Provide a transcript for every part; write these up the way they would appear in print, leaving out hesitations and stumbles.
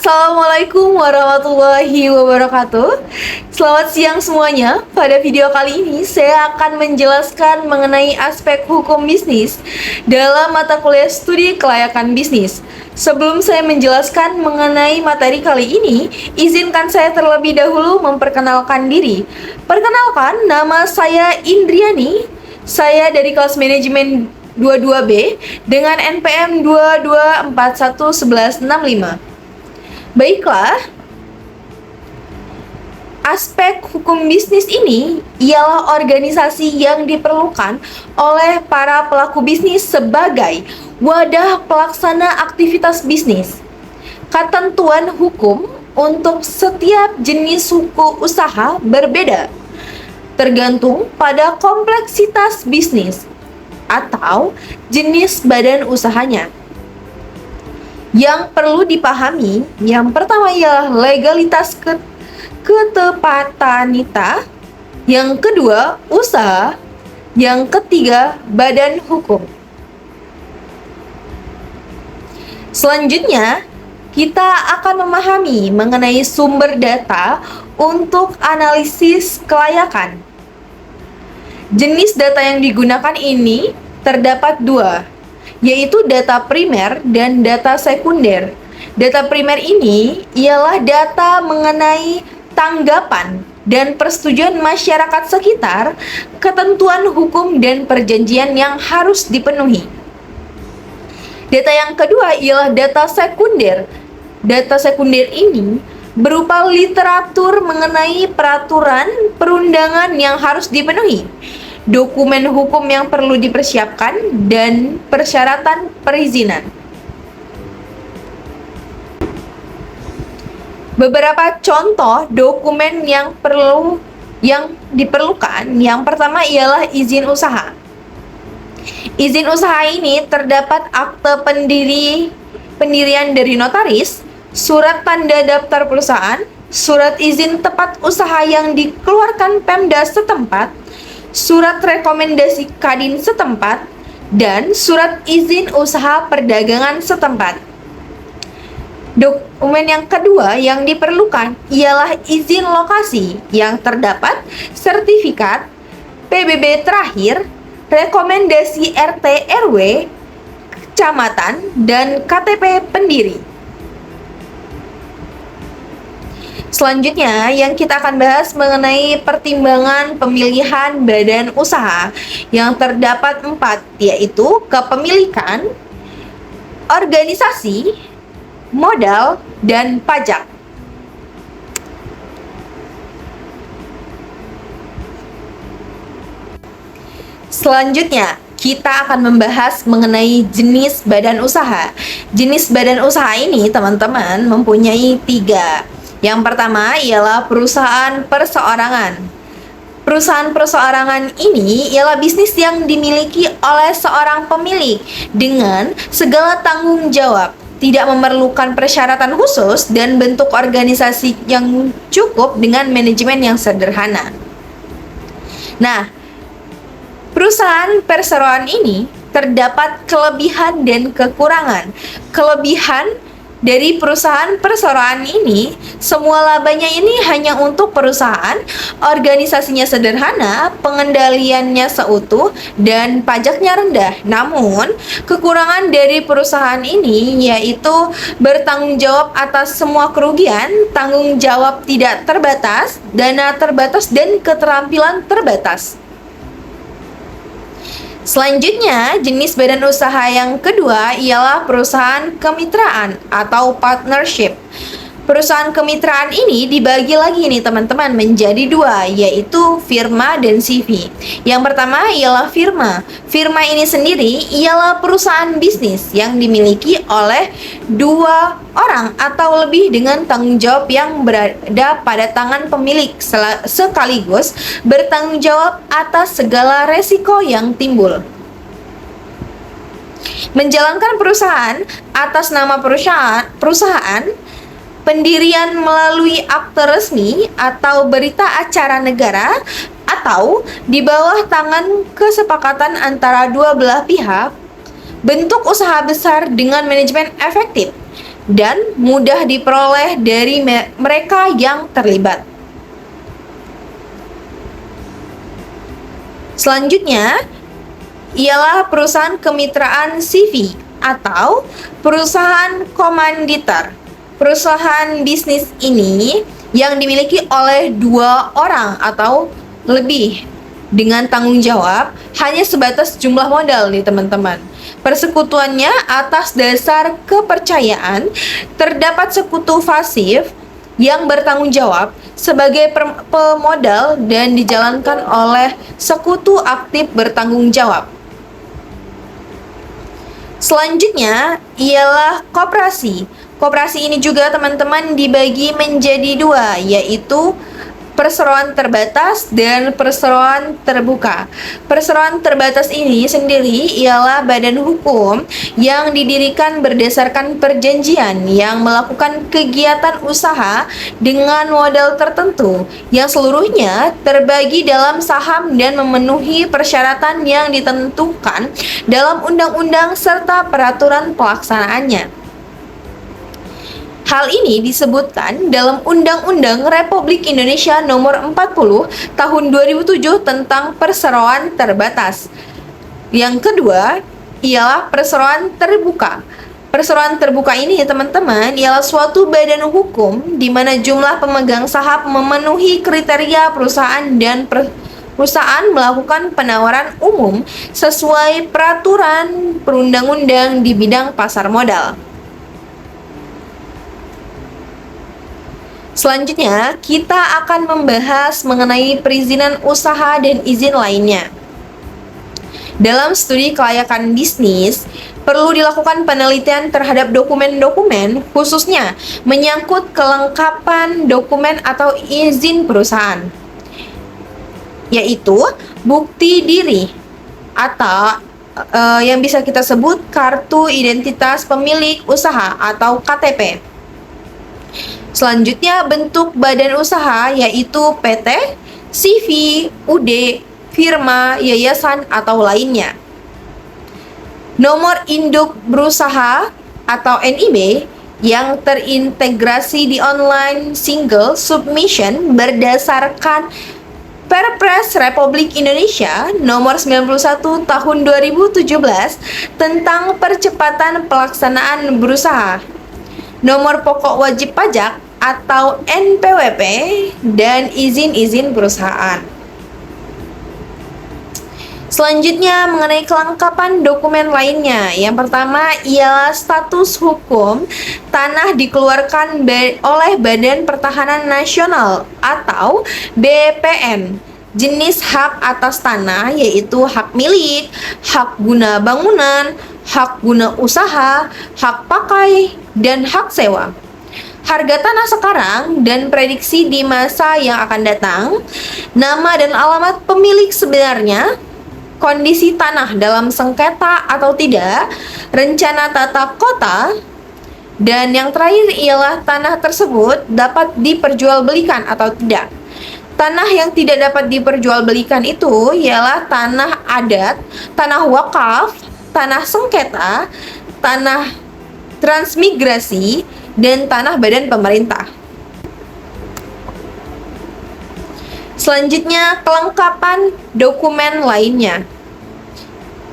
Assalamualaikum warahmatullahi wabarakatuh. Selamat siang semuanya. Pada video kali ini saya akan menjelaskan mengenai aspek hukum bisnis dalam mata kuliah studi kelayakan bisnis. Sebelum saya menjelaskan mengenai materi kali ini, izinkan saya terlebih dahulu memperkenalkan diri. Perkenalkan, nama saya Indriani. Saya dari kelas manajemen 22B dengan NPM 22411165. Baiklah, aspek hukum bisnis ini ialah organisasi yang diperlukan oleh para pelaku bisnis sebagai wadah pelaksana aktivitas bisnis. Ketentuan hukum untuk setiap jenis suku usaha berbeda, tergantung pada kompleksitas bisnis atau jenis badan usahanya. Yang perlu dipahami, yang pertama ialah legalitas ketepatanita, yang kedua usaha, yang ketiga badan hukum. Selanjutnya, kita akan memahami mengenai sumber data untuk analisis kelayakan. Jenis data yang digunakan ini terdapat dua, yaitu data primer dan data sekunder. Data primer ini ialah data mengenai tanggapan dan persetujuan masyarakat sekitar, ketentuan hukum dan perjanjian yang harus dipenuhi. Data yang kedua ialah data sekunder. Data sekunder ini berupa literatur mengenai peraturan perundangan yang harus dipenuhi, dokumen hukum yang perlu dipersiapkan, dan persyaratan perizinan. Beberapa contoh dokumen yang diperlukan, yang pertama ialah izin usaha. Izin usaha ini terdapat akte pendirian dari notaris, surat tanda daftar perusahaan, surat izin tempat usaha yang dikeluarkan Pemda setempat, surat rekomendasi Kadin setempat, dan surat izin usaha perdagangan setempat. Dokumen yang kedua yang diperlukan ialah izin lokasi yang terdapat sertifikat PBB terakhir, rekomendasi RT RW, kecamatan, dan KTP pendiri. Selanjutnya, yang kita akan bahas mengenai pertimbangan pemilihan badan usaha yang terdapat 4, yaitu kepemilikan, organisasi, modal, dan pajak. Selanjutnya, kita akan membahas mengenai jenis badan usaha. Jenis badan usaha ini, teman-teman, mempunyai 3. Yang pertama ialah perusahaan perseorangan. Perusahaan perseorangan ini ialah bisnis yang dimiliki oleh seorang pemilik dengan segala tanggung jawab, tidak memerlukan persyaratan khusus, dan bentuk organisasi yang cukup dengan manajemen yang sederhana. Nah, perusahaan perseroan ini terdapat kelebihan dan kekurangan. Kelebihan dari perusahaan perseroan ini, semua labanya ini hanya untuk perusahaan, organisasinya sederhana, pengendaliannya seutuh, dan pajaknya rendah. Namun, kekurangan dari perusahaan ini yaitu bertanggung jawab atas semua kerugian, tanggung jawab tidak terbatas, dana terbatas, dan keterampilan terbatas. Selanjutnya, jenis badan usaha yang kedua ialah perusahaan kemitraan atau partnership. Perusahaan kemitraan ini dibagi lagi nih teman-teman menjadi 2, yaitu firma dan CV. Yang pertama ialah firma. Firma ini sendiri ialah perusahaan bisnis yang dimiliki oleh 2 orang atau lebih dengan tanggung jawab yang berada pada tangan pemilik, sekaligus bertanggung jawab atas segala resiko yang timbul. Menjalankan perusahaan atas nama perusahaan, pendirian melalui akte resmi atau berita acara negara, atau di bawah tangan kesepakatan antara dua belah pihak, bentuk usaha besar dengan manajemen efektif, dan mudah diperoleh dari mereka yang terlibat. Selanjutnya ialah perusahaan kemitraan CV atau perusahaan komanditer. Perusahaan bisnis ini yang dimiliki oleh 2 orang atau lebih dengan tanggung jawab hanya sebatas jumlah modal nih teman-teman. Persekutuannya atas dasar kepercayaan, terdapat sekutu pasif yang bertanggung jawab sebagai pemodal dan dijalankan oleh sekutu aktif bertanggung jawab. Selanjutnya ialah koperasi. Koperasi ini juga teman-teman dibagi menjadi 2, yaitu perseroan terbatas dan perseroan terbuka. Perseroan terbatas ini sendiri ialah badan hukum yang didirikan berdasarkan perjanjian yang melakukan kegiatan usaha dengan modal tertentu yang seluruhnya terbagi dalam saham dan memenuhi persyaratan yang ditentukan dalam undang-undang serta peraturan pelaksanaannya. Hal ini disebutkan dalam Undang-Undang Republik Indonesia Nomor 40 Tahun 2007 tentang perseroan terbatas. Yang kedua ialah perseroan terbuka. Perseroan terbuka ini teman-teman ialah suatu badan hukum di mana jumlah pemegang saham memenuhi kriteria perusahaan dan perusahaan melakukan penawaran umum sesuai peraturan perundang-undang di bidang pasar modal. Selanjutnya, kita akan membahas mengenai perizinan usaha dan izin lainnya. Dalam studi kelayakan bisnis, perlu dilakukan penelitian terhadap dokumen-dokumen, khususnya menyangkut kelengkapan dokumen atau izin perusahaan, yaitu bukti diri atau yang bisa kita sebut kartu identitas pemilik usaha atau KTP. Selanjutnya bentuk badan usaha yaitu PT, CV, UD, firma, yayasan, atau lainnya. Nomor induk berusaha atau NIB yang terintegrasi di online single submission berdasarkan Perpres Republik Indonesia Nomor 91 Tahun 2017 tentang percepatan pelaksanaan berusaha. Nomor pokok wajib pajak atau NPWP dan izin-izin perusahaan. Selanjutnya mengenai kelengkapan dokumen lainnya. Yang pertama ialah status hukum tanah dikeluarkan oleh Badan Pertahanan Nasional atau BPN. Jenis hak atas tanah yaitu hak milik, hak guna bangunan, hak guna usaha, hak pakai, dan hak sewa. Harga tanah sekarang dan prediksi di masa yang akan datang, nama dan alamat pemilik sebenarnya, kondisi tanah dalam sengketa atau tidak, rencana tata kota, dan yang terakhir ialah tanah tersebut dapat diperjualbelikan atau tidak. Tanah yang tidak dapat diperjualbelikan itu ialah tanah adat, tanah wakaf, tanah sengketa, tanah transmigrasi, dan tanah badan pemerintah. Selanjutnya, kelengkapan dokumen lainnya.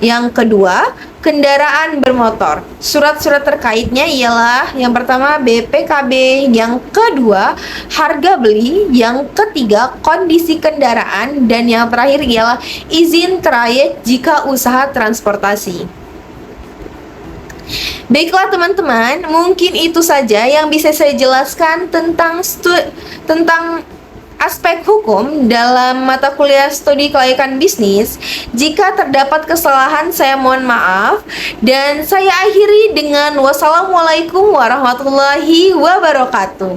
Yang kedua, kendaraan bermotor. Surat-surat terkaitnya ialah yang pertama BPKB, yang kedua harga beli, yang ketiga kondisi kendaraan, dan yang terakhir ialah izin trayek jika usaha transportasi. Baiklah teman-teman, mungkin itu saja yang bisa saya jelaskan tentang aspek hukum dalam mata kuliah studi kelayakan bisnis. Jika terdapat kesalahan, saya mohon maaf. Dan saya akhiri dengan wassalamualaikum warahmatullahi wabarakatuh.